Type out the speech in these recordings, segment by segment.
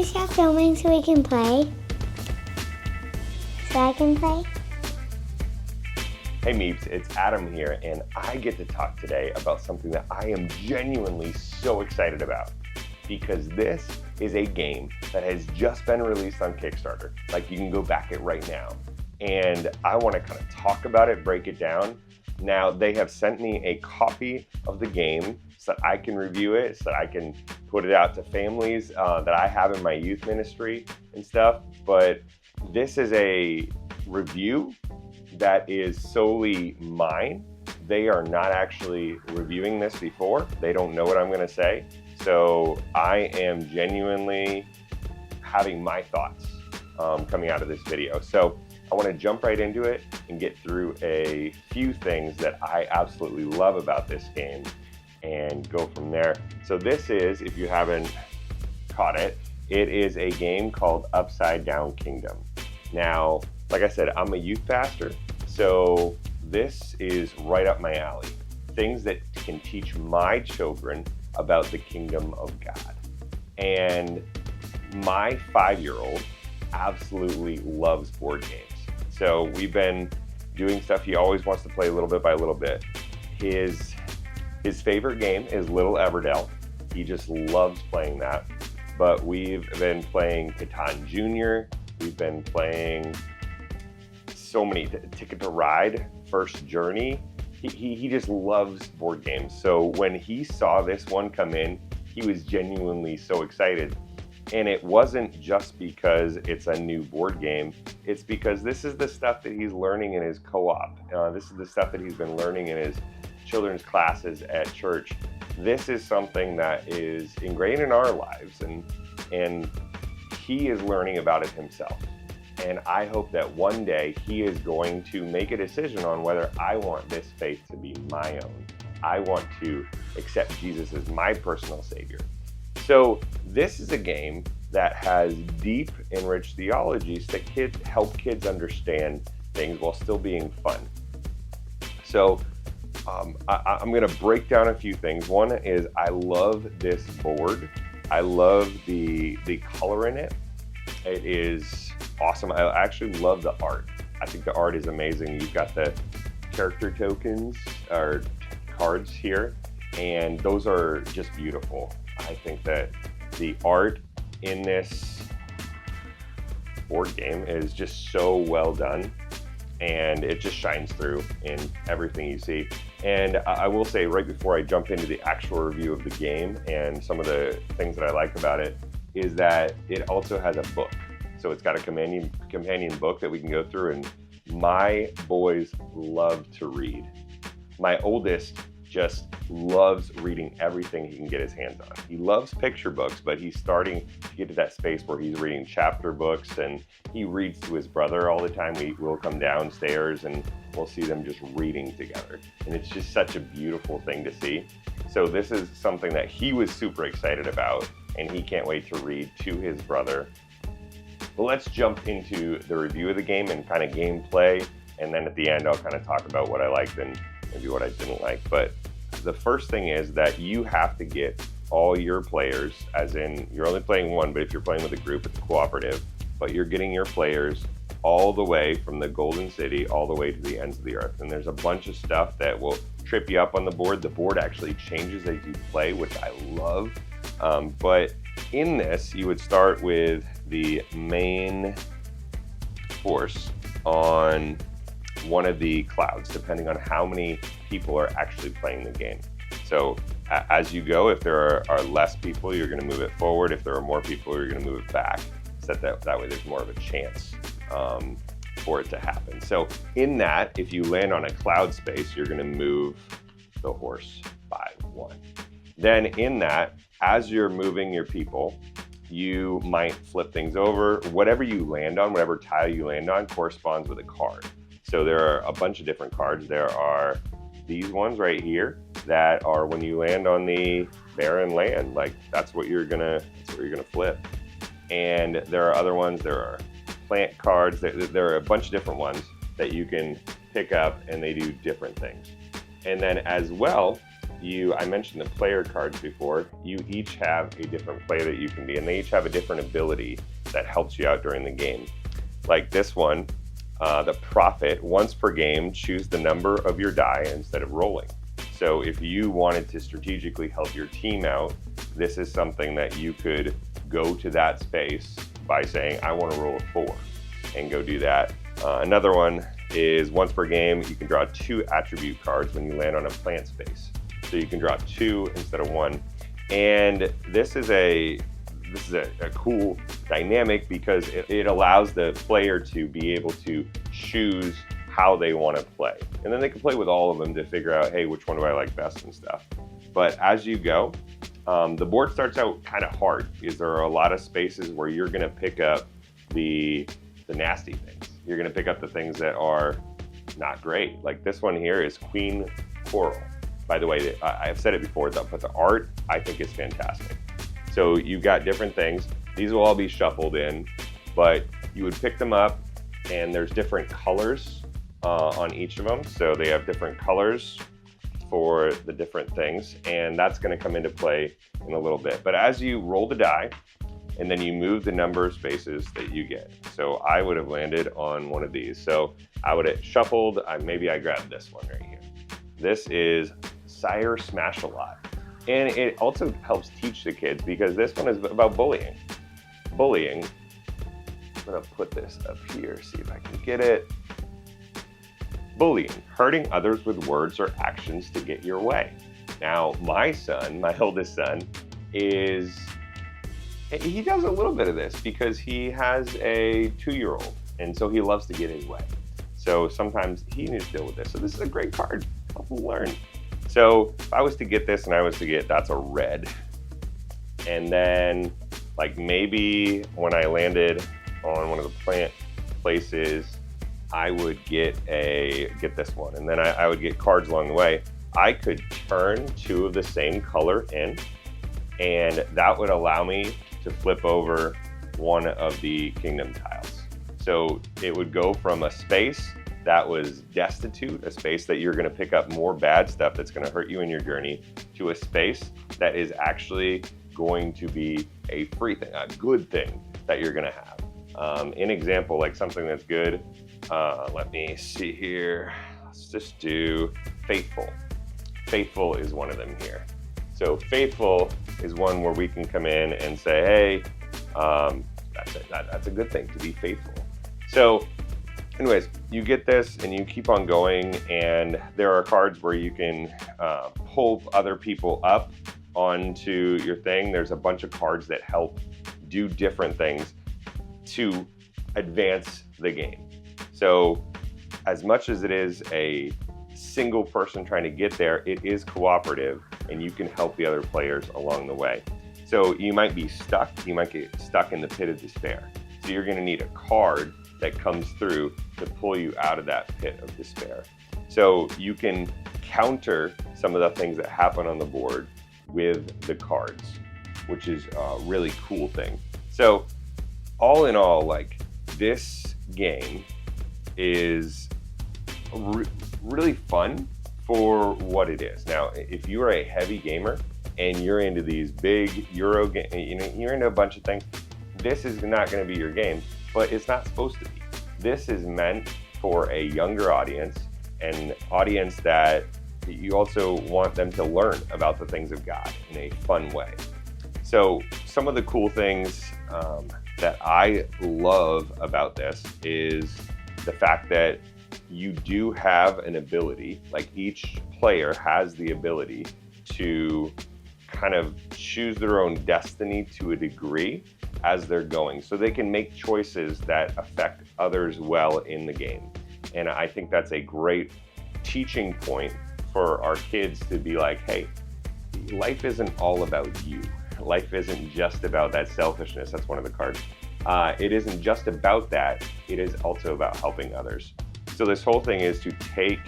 you stop filming so we can play? So I can play? Hey Meeps, it's Adam here, and I get to talk today about something that I am genuinely so excited about, because this is a game that has just been released on Kickstarter. Like, you can go back it right now, and I want to kind of talk about it, break it down. Now, they have sent me a copy of the game so that I can review it, so that I can put it out to families that I have in my youth ministry and stuff. But this is a review that is solely mine. They are not actually reviewing this before. They don't know what I'm going to say. So I am genuinely having my thoughts coming out of this video. So I want to jump right into it and get through a few things that I absolutely love about this game and go from there. So this is, if you haven't caught it, it is a game called Upside Down Kingdom. Now, like I said, I'm a youth pastor, so this is right up my alley. Things that can teach my children about the kingdom of God. And my 5-year-old absolutely loves board games. So we've been doing stuff. He always wants to play a little bit by little bit. His favorite game is Little Everdell. He just loves playing that. But we've been playing Catan Jr. We've been playing so many, Ticket to Ride, First Journey. He just loves board games. So when he saw this one come in, he was genuinely so excited. And it wasn't just because it's a new board game. It's because this is the stuff that he's learning in his co-op. This is the stuff that he's been learning in his children's classes at church. This is something that is ingrained in our lives, and he is learning about it himself. And I hope that one day he is going to make a decision on whether I want this faith to be my own. I want to accept Jesus as my personal savior. So this is a game that has deep and rich theologies that help kids understand things while still being fun. So I'm going to break down a few things. One is I love this board. I love the color in it. It is awesome. I actually love the art. I think the art is amazing. You've got the character tokens or cards here, and those are just beautiful. I think that the art in this board game is just so well done, and it just shines through in everything you see. And I will say, right before I jump into the actual review of the game and some of the things that I like about it, is that it also has a book. So it's got a companion book that we can go through, and my boys love to read. My oldest just loves reading everything he can get his hands on. He loves picture books, but he's starting to get to that space where he's reading chapter books, and he reads to his brother all the time. We'll come downstairs and we'll see them just reading together. And it's just such a beautiful thing to see. So this is something that he was super excited about, and he can't wait to read to his brother. But let's jump into the review of the game and kind of gameplay, and then at the end I'll kind of talk about what I liked and maybe what I didn't like. But the first thing is that you have to get all your players, as in you're only playing one, but if you're playing with a group, it's cooperative, but you're getting your players all the way from the Golden City all the way to the ends of the earth. And there's a bunch of stuff that will trip you up on the board. The board actually changes as you play, which I love. But in this, you would start with the main horse on one of the clouds, depending on how many people are actually playing the game. So as you go, if there are less people, you're going to move it forward. If there are more people, you're going to move it back, so that way there's more of a chance for it to happen. So in that, if you land on a cloud space, you're going to move the horse by 1. Then in that, as you're moving your people, you might flip things over. Whatever you land on, whatever tile you land on, corresponds with a card. So there are a bunch of different cards. There are these ones right here that are when you land on the barren land, like that's what you're gonna flip. And there are other ones. There are plant cards. There are a bunch of different ones that you can pick up, and they do different things. And then as well, I mentioned the player cards before. You each have a different player that you can be, and they each have a different ability that helps you out during the game. Like this one, the Prophet, once per game, choose the number of your die instead of rolling. So if you wanted to strategically help your team out, this is something that you could go to that space by saying, I want to roll a 4, and go do that. Another one is once per game, you can draw 2 attribute cards when you land on a plant space. So you can draw 2 instead of 1. And this is a cool dynamic because it allows the player to be able to choose how they want to play. And then they can play with all of them to figure out, hey, which one do I like best and stuff. But as you go, the board starts out kind of hard because there are a lot of spaces where you're going to pick up the nasty things. You're going to pick up the things that are not great. Like this one here is Queen Coral. By the way, I've said it before, but the art I think is fantastic. So you've got different things. These will all be shuffled in, but you would pick them up and there's different colors on each of them. So they have different colors for the different things, and that's going to come into play in a little bit. But as you roll the die, and then you move the number of spaces that you get. So I would have landed on one of these. So I would have shuffled, maybe I grabbed this one right here. This is Sire Smash-A-Lot. And it also helps teach the kids because this one is about bullying. Bullying, I'm gonna put this up here, see if I can get it. Bullying, hurting others with words or actions to get your way. Now, my son, my oldest son, he does a little bit of this because he has a 2-year-old, and so he loves to get his way. So sometimes he needs to deal with this. So this is a great card, help him learn. So if I was to get this and I was to get, that's a red. And then like maybe when I landed on one of the plant places, I would get this one. And then I would get cards along the way. I could turn 2 of the same color in, and that would allow me to flip over one of the kingdom tiles. So it would go from a space that was destitute, a space that you're going to pick up more bad stuff that's going to hurt you in your journey, to a space that is actually going to be a free thing, a good thing that you're going to have. An example, like something that's good, let me see here. Let's just do Faithful. Faithful is one of them here. So Faithful is one where we can come in and say, hey, that's a good thing to be faithful. So anyways, you get this and you keep on going, and there are cards where you can pull other people up onto your thing. There's a bunch of cards that help do different things to advance the game. So as much as it is a single person trying to get there, it is cooperative, and you can help the other players along the way. So you might be stuck, you might get stuck in the pit of despair. So you're going to need a card that comes through to pull you out of that pit of despair. So you can counter some of the things that happen on the board with the cards, which is a really cool thing. So all in all, like, this game is really fun for what it is. Now, if you are a heavy gamer and you're into these big Euro games, you're into a bunch of things, this is not going to be your game, but it's not supposed to be. This is meant for a younger audience, an audience that you also want them to learn about the things of God in a fun way. So some of the cool things that I love about this is the fact that you do have an ability, like each player has the ability to kind of choose their own destiny to a degree as they're going. So they can make choices that affect others well in the game. And I think that's a great teaching point for our kids to be like, hey, life isn't all about you. Life isn't just about that selfishness. That's one of the cards. It isn't just about that. It is also about helping others. So this whole thing is to take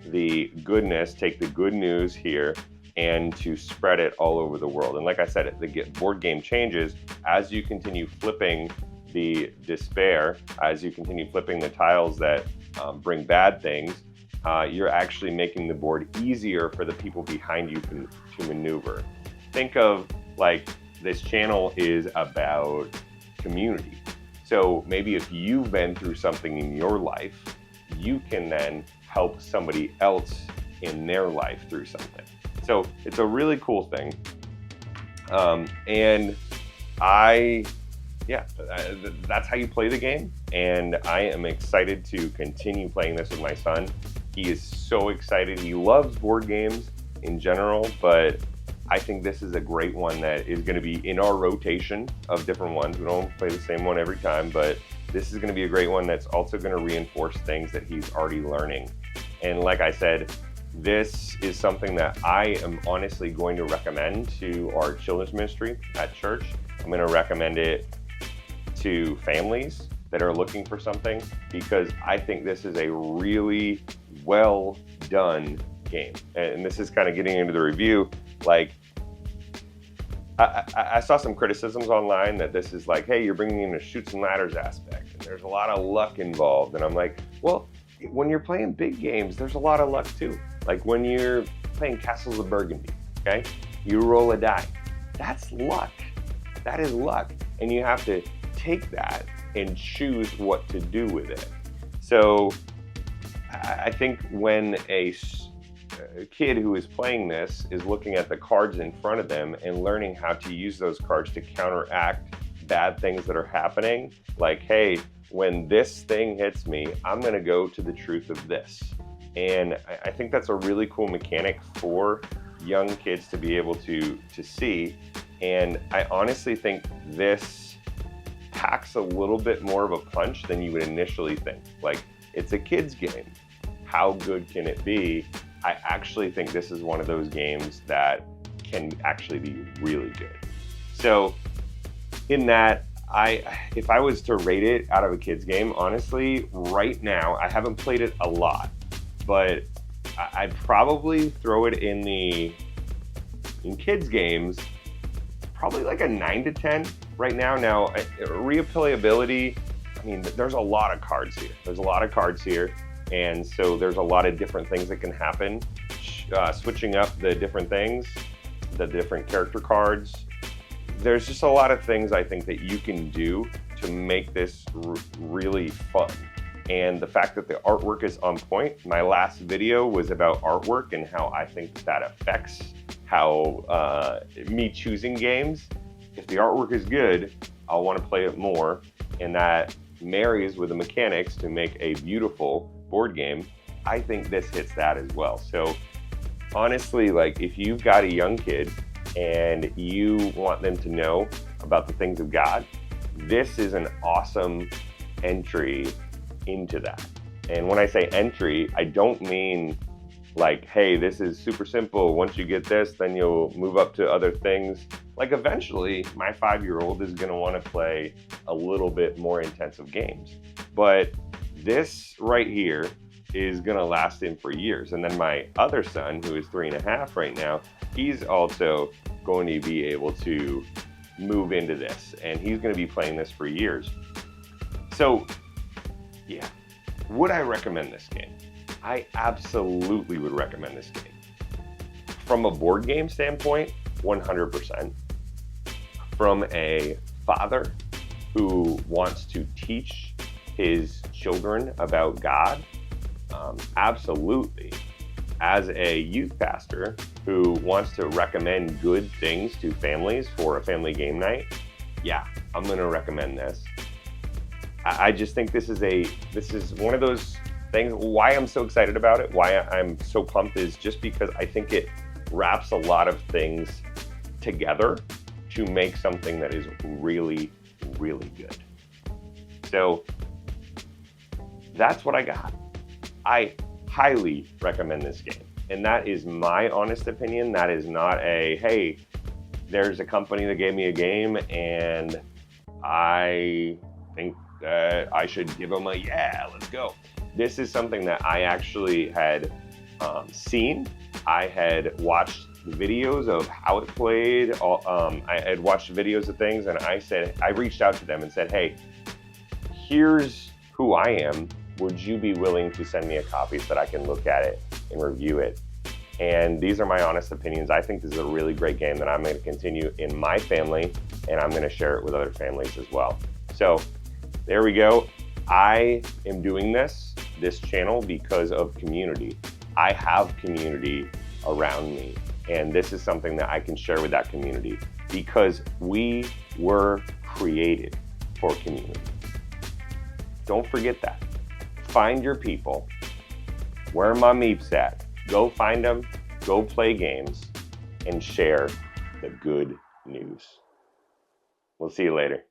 the goodness, take the good news here, and to spread it all over the world. And like I said, the board game changes as you continue flipping the despair, as you continue flipping the tiles that bring bad things. you're actually making the board easier for the people behind you to maneuver. Think of like this channel is about community. So maybe if you've been through something in your life, you can then help somebody else in their life through something. So it's a really cool thing. That's how you play the game. And I am excited to continue playing this with my son. He is so excited. He loves board games in general, but I think this is a great one that is going to be in our rotation of different ones. We don't play the same one every time, but this is going to be a great one that's also going to reinforce things that he's already learning. And like I said, this is something that I am honestly going to recommend to our children's ministry at church. I'm going to recommend it to families that are looking for something, because I think this is a really well done game. And this is kind of getting into the review. Like, I saw some criticisms online that this is like, hey, you're bringing in a shoots and ladders aspect, and there's a lot of luck involved. And I'm like, well, when you're playing big games, there's a lot of luck too. Like when you're playing Castles of Burgundy, okay? You roll a die. That's luck. That is luck. And you have to take that and choose what to do with it. So I think when a kid who is playing this is looking at the cards in front of them and learning how to use those cards to counteract bad things that are happening, like, hey, when this thing hits me, I'm gonna go to the truth of this. And I think that's a really cool mechanic for young kids to be able to see. And I honestly think this packs a little bit more of a punch than you would initially think. Like, it's a kid's game. How good can it be? I actually think this is one of those games that can actually be really good. So in that, if I was to rate it out of a kid's game, honestly, right now, I haven't played it a lot, but I'd probably throw it in kids games, probably like a 9 to 10 right now. Now, replayability, I mean, there's a lot of cards here. And so there's a lot of different things that can happen. Switching up the different things, the different character cards. There's just a lot of things I think that you can do to make this really fun. And the fact that the artwork is on point. My last video was about artwork and how I think that affects how me choosing games. If the artwork is good, I'll want to play it more. And that marries with the mechanics to make a beautiful board game. I think this hits that as well. So honestly, like, if you've got a young kid and you want them to know about the things of God, this is an awesome entry into that. And when I say entry, I don't mean like, hey, this is super simple. Once you get this, then you'll move up to other things. Like, eventually, my 5-year-old is going to want to play a little bit more intensive games. But this right here is going to last him for years. And then my other son, who is 3.5 right now, he's also going to be able to move into this, and he's going to be playing this for years. So yeah, would I recommend this game? I absolutely would recommend this game. From a board game standpoint, 100%. From a father who wants to teach his children about God, absolutely. As a youth pastor who wants to recommend good things to families for a family game night, yeah, I'm going to recommend this. I just think this is one of those things. Why I'm so excited about it, why I'm so pumped, is just because I think it wraps a lot of things together to make something that is really, really good. So that's what I got. I highly recommend this game. And that is my honest opinion. That is not a, hey, there's a company that gave me a game and I think that I should give them a, yeah, let's go. This is something that I actually had seen. I had watched videos of how it played. I had watched videos of things, and I reached out to them and said, hey, here's who I am. would you be willing to send me a copy so that I can look at it and review it? And these are my honest opinions. I think this is a really great game that I'm going to continue in my family, and I'm going to share it with other families as well. So there we go. I am doing this channel because of community. I have community around me, and this is something that I can share with that community because we were created for community. Don't forget that. Find your people. Where are my meeps at? Go find them, go play games, and share the good news. We'll see you later.